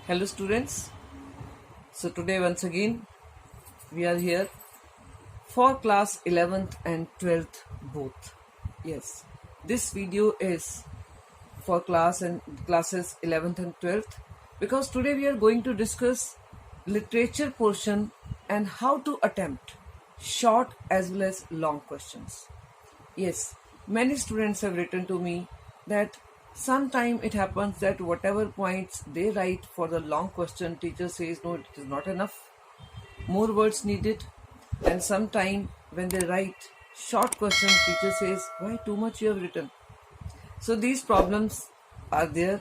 Hello students. So today once again we are here for class 11th and 12th both. Yes, this video is for classes 11th and 12th because today we are going to discuss literature portion and how to attempt short as well as long questions. Yes, many students have written to me that sometime it happens that whatever points they write for the long question, teacher says no, it is not enough, more words needed. And sometime when they write short question, teacher says why too much you have written. So these problems are there.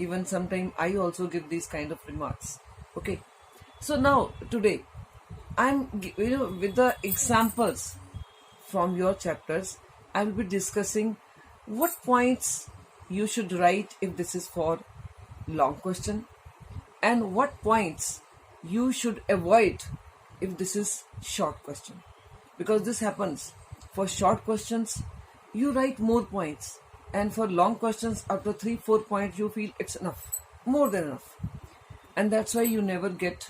Even sometime I also give these kind of remarks. Okay, so now today I'm with the examples from your chapters, I will be discussing what points you should write if this is for long question and what points you should avoid if this is short question. Because this happens, for short questions you write more points and for long questions after 3-4 points you feel it's enough, more than enough, and that's why you never get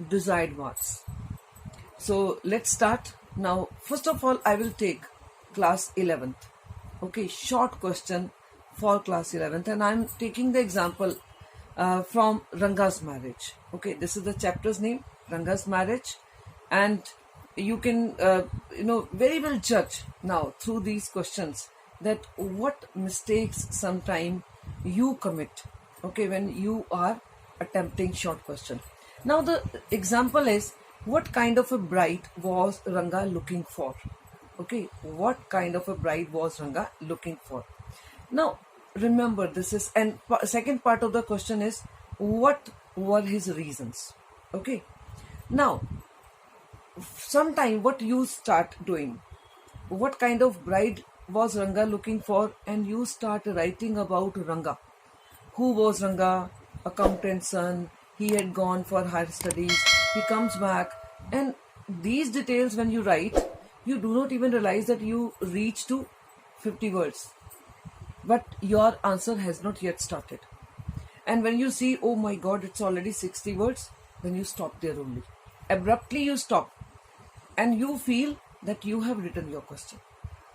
desired marks. So let's start. Now, first of all, I will take class 11th. Okay, short question for class 11th, and I'm taking the example from Ranga's marriage. Okay, this is the chapter's name, Ranga's marriage, and you can very well judge now through these questions that what mistakes sometime you commit. Okay, when you are attempting short question. Now the example is, what kind of a bride was Ranga looking for? Okay, what kind of a bride was Ranga looking for? Now, remember this is, and second part of the question is, what were his reasons? Okay, now, sometime what you start doing, what kind of bride was Ranga looking for, and you start writing about Ranga. Who was Ranga? Accountant's son. He had gone for higher studies. He comes back, and these details when you write, you do not even realize that you reach to 50 words, but your answer has not yet started. And when you see, oh my god, it's already 60 words, then you stop there only. Abruptly you stop, and you feel that you have written your question,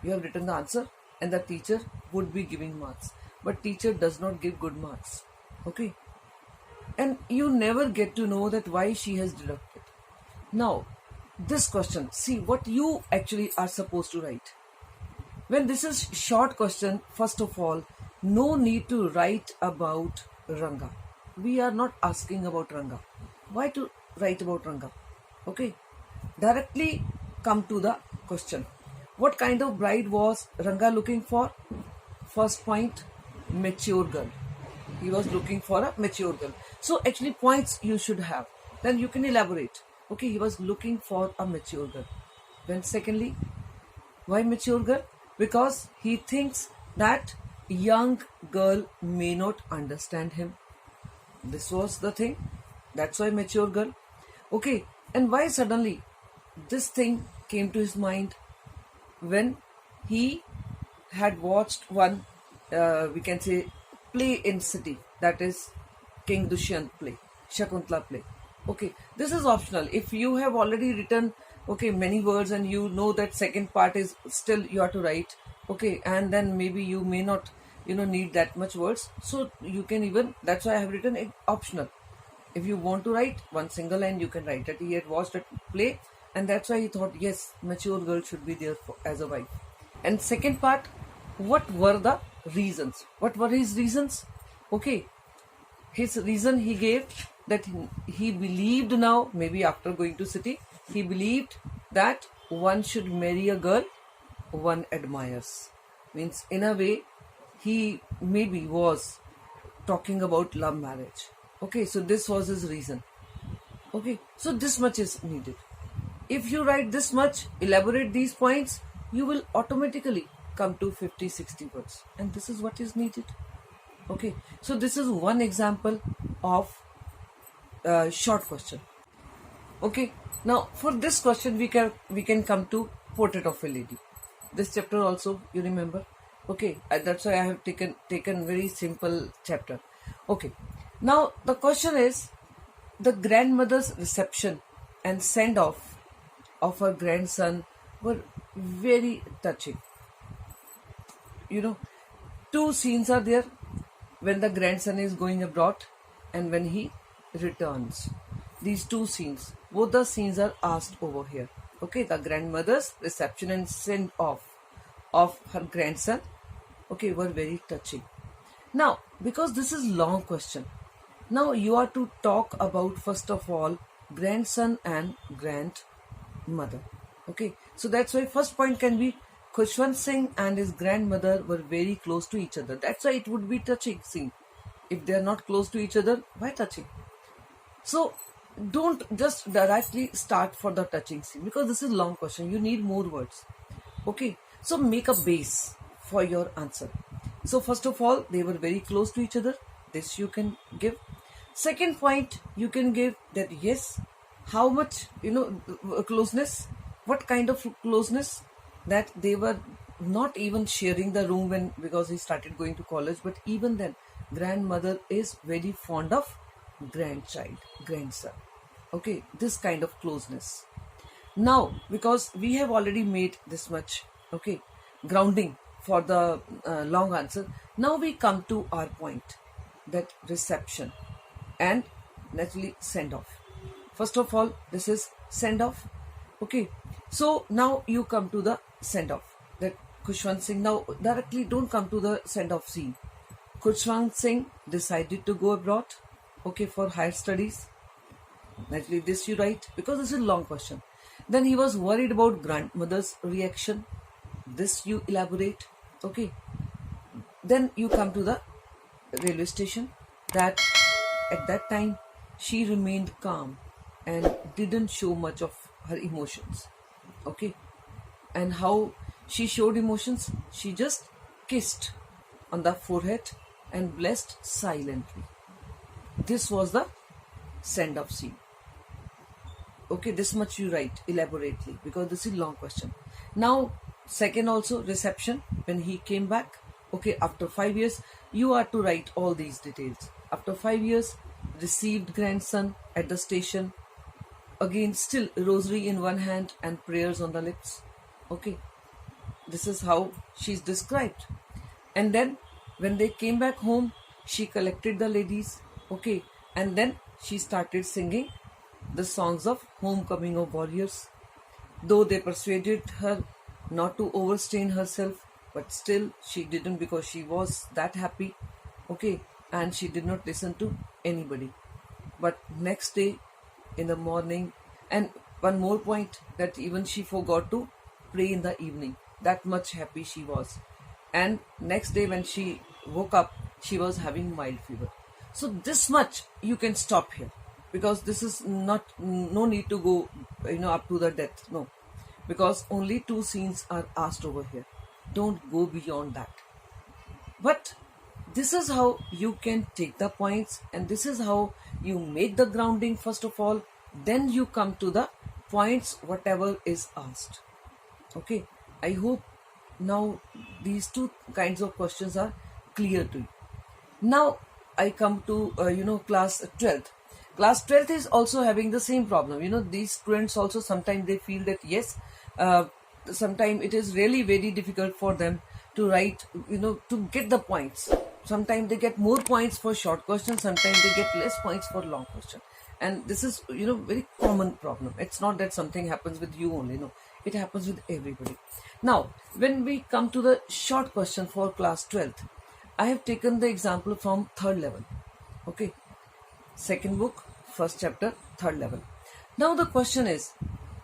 you have written the answer, and the teacher would be giving marks, but teacher does not give good marks. Okay, and you never get to know that why she has deducted. Now, this question, see what you actually are supposed to write. When this is short question, first of all, no need to write about Ranga. We are not asking about Ranga. Why to write about Ranga? Okay, directly come to the question. What kind of bride was Ranga looking for? First point, mature girl. He was looking for a mature girl. So actually points you should have. Then you can elaborate. Okay, he was looking for a mature girl. Then secondly, why mature girl? Because he thinks that young girl may not understand him. This was the thing. That's why mature girl. Okay, and why suddenly this thing came to his mind? When he had watched one, we can say, play in city, that is King Dushyant play, Shakuntala play. Okay, this is optional. If you have already written many words and you know that second part is still you have to write, okay, and then maybe you may not need that much words, so you can even, that's why I have written it optional. If you want to write one single line, you can write that he had watched a play, and that's why he thought, yes, mature girl should be there as a wife. And second part, what were the reasons? What were his reasons? Okay, his reason he gave that he believed, now maybe after going to city, he believed that one should marry a girl one admires. Means in a way he maybe was talking about love marriage. Okay, so this was his reason. Okay, so this much is needed. If you write this much, elaborate these points, you will automatically come to 50-60 words, and this is what is needed. Okay, so this is one example of short question. Okay, now for this question we can come to portrait of a lady. This chapter also you remember. Okay, that's why I have taken very simple chapter. Okay, Now the question is, the grandmother's reception and send off of her grandson were very touching. You know, two scenes are there, when the grandson is going abroad and when he returns. These two scenes, both the scenes are asked over here. Okay, the grandmother's reception and send off of her grandson, okay, were very touching. Now, because this is long question, now you are to talk about first of all grandson and grandmother. Okay, so that's why first point can be Khushwant Singh and his grandmother were very close to each other. That's why it would be touching scene. If they are not close to each other, why touching? So don't just directly start for the touching scene, because this is long question. You need more words. Okay, so make a base for your answer. So first of all, they were very close to each other. This you can give. Second point, you can give that yes, how much, closeness, what kind of closeness, that they were not even sharing the room when, because he started going to college, but even then grandmother is very fond of grandson. Okay, this kind of closeness. Now, because we have already made this much, okay, grounding for the long answer, now we come to our point, that reception and naturally send off. First of all, this is send off. Okay, so now you come to the send off, that Khushwant Singh. Now directly don't come to the send off scene. Khushwant Singh decided to go abroad, okay, for higher studies. Naturally this you write, because this is a long question. Then he was worried about grandmother's reaction. This you elaborate. Okay, then you come to the railway station, that at that time she remained calm and didn't show much of her emotions. Okay, and how she showed emotions, she just kissed on the forehead and blessed silently. This was the send off scene. Okay, this much you write elaborately, because this is long question. Now second also, reception, when he came back, okay, after 5 years, you are to write all these details. After 5 years, received grandson at the station, again still rosary in one hand and prayers on the lips. Okay, this is how she's described. And then when they came back home, she collected the ladies, okay, and then she started singing the songs of homecoming of warriors. Though they persuaded her not to overstrain herself, but still she didn't, because she was that happy. Okay, and she did not listen to anybody. But next day in the morning, and one more point, that even she forgot to pray in the evening. That much happy she was. And next day when she woke up, she was having mild fever. So this much you can stop here, because this is not, no need to go up to the death, no, because only two scenes are asked over here. Don't go beyond that. But this is how you can take the points, and this is how you make the grounding first of all, then you come to the points whatever is asked. Okay, I hope now these two kinds of questions are clear to you. Now I come to class 12th. Class 12th is also having the same problem. These students also sometimes they feel that yes, sometimes it is really very difficult for them to write, to get the points. Sometimes they get more points for short questions, sometimes they get less points for long question. And this is, very common problem. It's not that something happens with you only, no. It happens with everybody. Now, when we come to the short question for class 12th, I have taken the example from third level. Okay. Second book, first chapter, third level. Now the question is,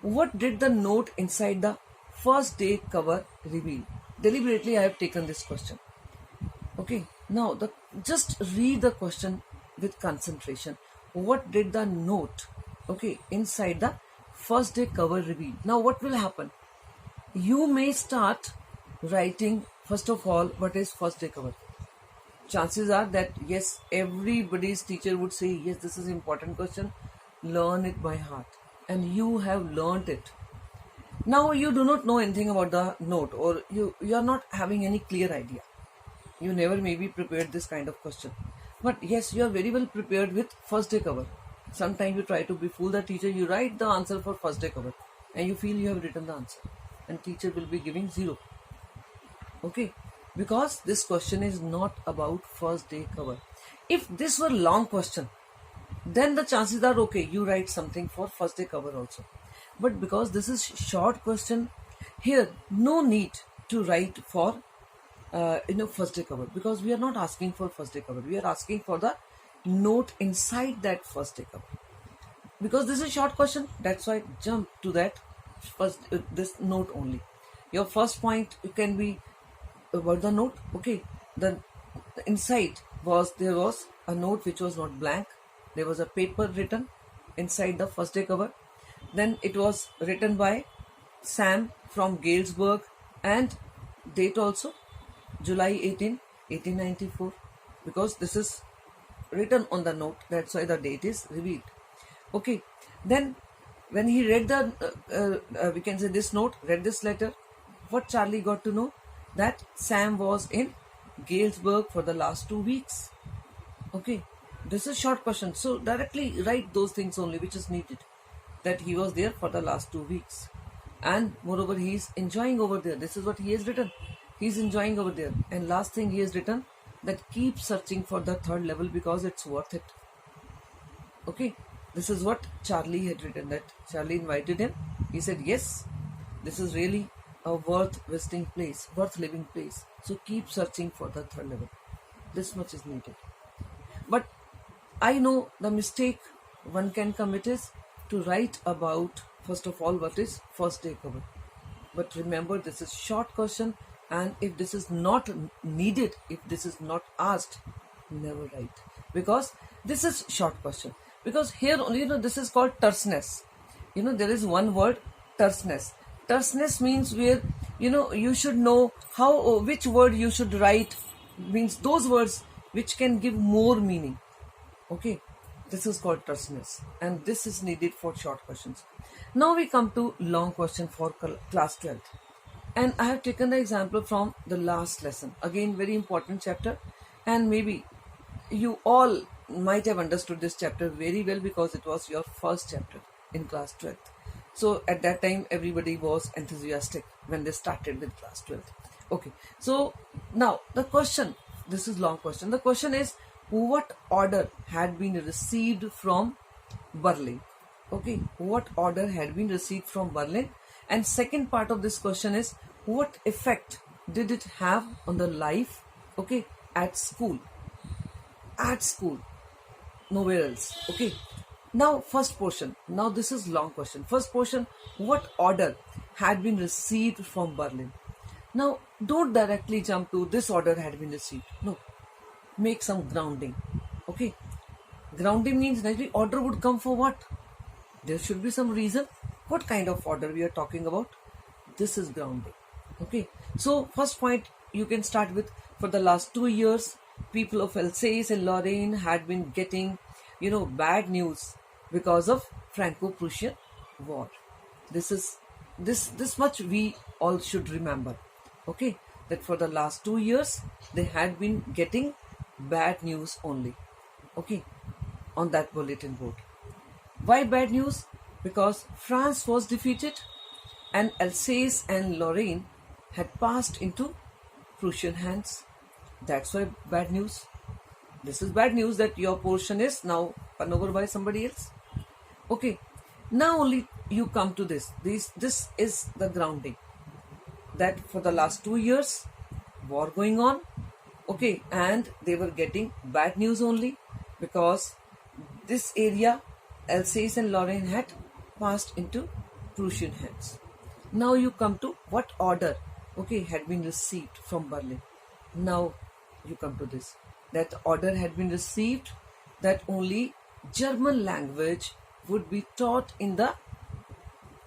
what did the note inside the first day cover reveal? Deliberately I have taken this question. Okay, now just read the question with concentration. What did the note, okay, inside the first day cover reveal? Now what will happen? You may start writing first of all what is first day cover. Chances are that yes, everybody's teacher would say yes, this is important question, learn it by heart, and you have learnt it. Now you do not know anything about the note, or you are not having any clear idea. You never maybe prepared this kind of question. But yes, you are very well prepared with first day cover. Sometimes you try to befool the teacher, you write the answer for first day cover and you feel you have written the answer and teacher will be giving 0. Okay, because this question is not about first day cover. If this were long question, then the chances are okay, you write something for first day cover also. But because this is short question, here no need to write for first day cover, because we are not asking for first day cover, we are asking for the note inside that first day cover. Because this is short question, that's why jump to that first this note only. Your first point can be about the note. Okay, the inside there was a note which was not blank, there was a paper written inside the first day cover. Then it was written by Sam from Galesburg and date also July 18, 1894, because this is written on the note, that's why the date is revealed. Okay, then when he read the we can say this note, read this letter, what Charlie got to know? That Sam was in Galesburg for the last 2 weeks. Okay, this is short question, so directly write those things only which is needed, that he was there for the last 2 weeks and moreover he is enjoying over there. This is what he has written, he is enjoying over there. And last thing he has written, that keep searching for the third level because it's worth it. Okay, this is what Charlie had written, that Charlie invited him, he said yes, this is really a worth visiting place, worth living place, so keep searching for the third level. This much is needed. But I know the mistake one can commit is to write about first of all what is first day cover. But remember, this is short question, and if this is not needed, if this is not asked, never write, because this is short question. Because here only, this is called terseness. There is one word, terseness. Terseness means where you should know how, which word you should write, means those words which can give more meaning. Okay, this is called terseness, and this is needed for short questions. Now we come to long question for class 12th, and I have taken the example from the last lesson, again very important chapter, and maybe you all might have understood this chapter very well because it was your first chapter in class 12th. So at that time everybody was enthusiastic when they started with class 12th. Okay, so now the question, this is long question, the question is, what order had been received from Berlin? Okay, what order had been received from Berlin? And second part of this question is, what effect did it have on the life, okay, at school? At school, nowhere else. Okay, now first portion, now this is long question. First portion, what order had been received from Berlin? Now don't directly jump to this order had been received, no, make some grounding. Okay, grounding means naturally order would come for what? There should be some reason. What kind of order we are talking about? This is grounding. Okay, so first point you can start with, for the last 2 years people of Alsace and Lorraine had been getting bad news because of Franco-Prussian war. This much we all should remember. Okay, that for the last 2 years they had been getting bad news only. Okay, on that bulletin board. Why bad news? Because France was defeated and Alsace and Lorraine had passed into Prussian hands. That's why bad news. This is bad news, that your portion is now run over by somebody else. Okay, now only you come to this. This is the grounding, that for the last 2 years war going on. Okay, and they were getting bad news only because this area, Alsace and Lorraine, had passed into Prussian hands. Now you come to what order, okay, had been received from Berlin. Now you come to this, that order had been received that only German language would be taught in the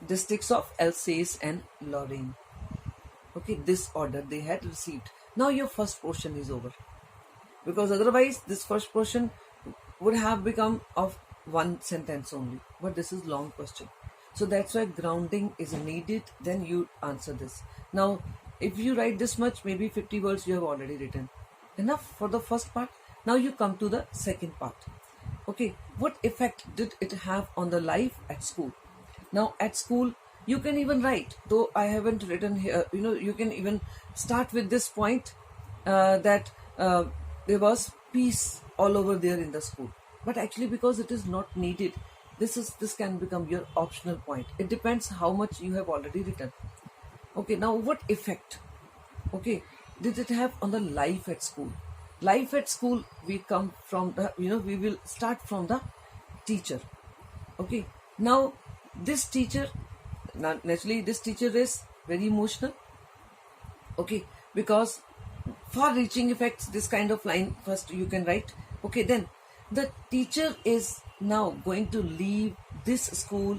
districts of Alsace and Lorraine. Okay, this order they had received. Now your first portion is over, because otherwise this first portion would have become of one sentence only, but this is long question, so that's why grounding is needed. Then you answer this. Now if you write this much, maybe 50 words you have already written, enough for the first part. Now you come to the second part. Okay, what effect did it have on the life at school? Now at school you can even write, though I haven't written here, you can even start with this point, that there was peace all over there in the school. But actually, because it is not needed, this can become your optional point. It depends how much you have already written. Okay, now what effect, okay, did it have on the life at school? Life at school, we come from the, we will start from the teacher. Okay, now this teacher, naturally this teacher is very emotional. Okay, because for reaching effects, this kind of line first you can write. Okay, then the teacher is now going to leave this school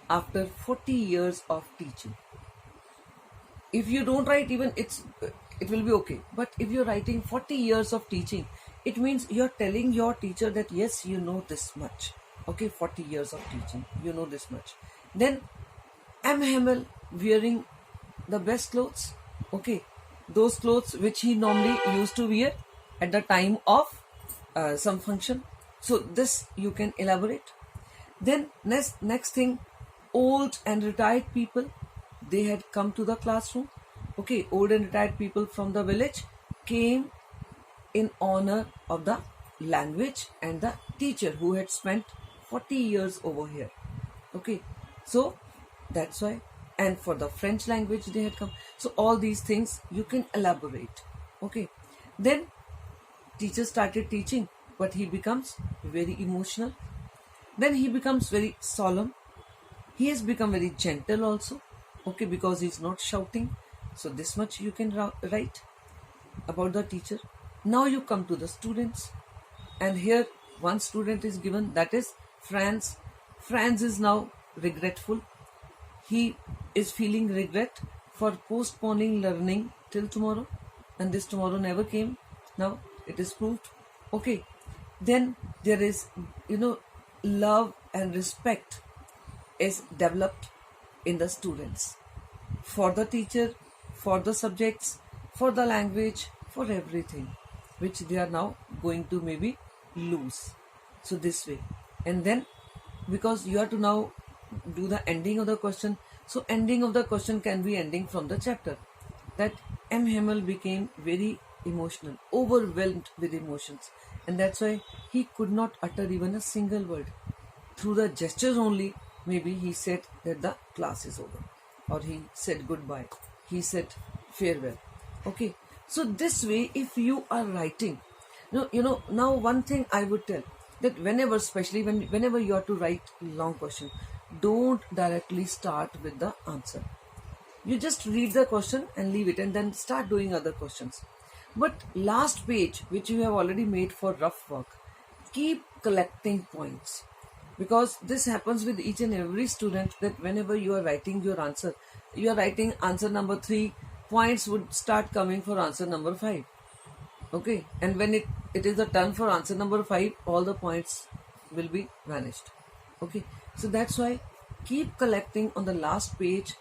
after 40 years of teaching. If you don't write even, it will be okay. But if you're writing 40 years of teaching, it means you're telling your teacher that yes, you know this much. Okay, 40 years of teaching, you know this much. Then M. Hamel wearing the best clothes. Okay, those clothes which he normally used to wear at the time of some function. So this you can elaborate. Then next thing, old and retired people, they had come to the classroom. Okay, old and retired people from the village came in honor of the language and the teacher who had spent 40 years over here. Okay, so that's why. And for the French language they had come. So all these things you can elaborate. Okay, then teacher started teaching, but he becomes very emotional. Then he becomes very solemn. He has become very gentle also. Okay, because he's not shouting. So this much you can write about the teacher. Now you come to the students, and here one student is given, that is Franz. Franz is now regretful. He is feeling regret for postponing learning till tomorrow, and this tomorrow never came. Now it is proved. Okay, then there is, love and respect is developed in the students for the teacher, for the subjects, for the language, for everything, which they are now going to maybe lose. So this way. And then, because you have to now do the ending of the question, so ending of the question can be ending from the chapter, that M. Hamel became very emotional, overwhelmed with emotions, and that's why he could not utter even a single word. Through the gestures only, maybe he said that the class is over, or he said goodbye, he said farewell. Okay, so this way, if you are writing, now one thing I would tell, that whenever, especially whenever you are to write long question, don't directly start with the answer. You just read the question and leave it, and then start doing other questions. But last page, which you have already made for rough work, keep collecting points, because this happens with each and every student, that whenever you are writing your answer, you are writing answer number 3, points would start coming for answer number 5. Okay, and when it is the turn for answer number 5, all the points will be vanished. Okay, so that's why keep collecting on the last page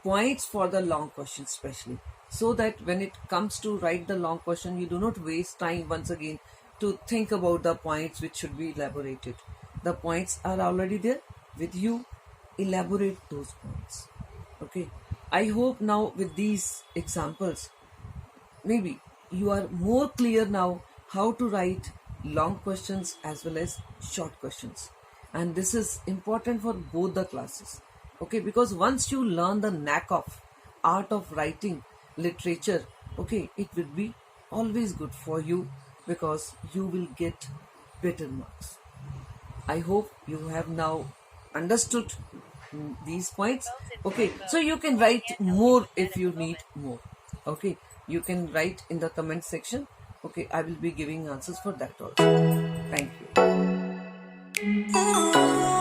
points for the long question, especially, so that when it comes to write the long question, you do not waste time once again to think about the points which should be elaborated. The points are already there with you. Elaborate those points. Okay, I hope now with these examples, maybe you are more clear now how to write long questions as well as short questions. And this is important for both the classes. Okay, because once you learn the knack of art of writing literature, okay, it will be always good for you, because you will get better marks. I hope you have now understood these points. Okay, so you can write more if you need more. Okay, you can write in the comment section. Okay, I will be giving answers for that also. Thank you.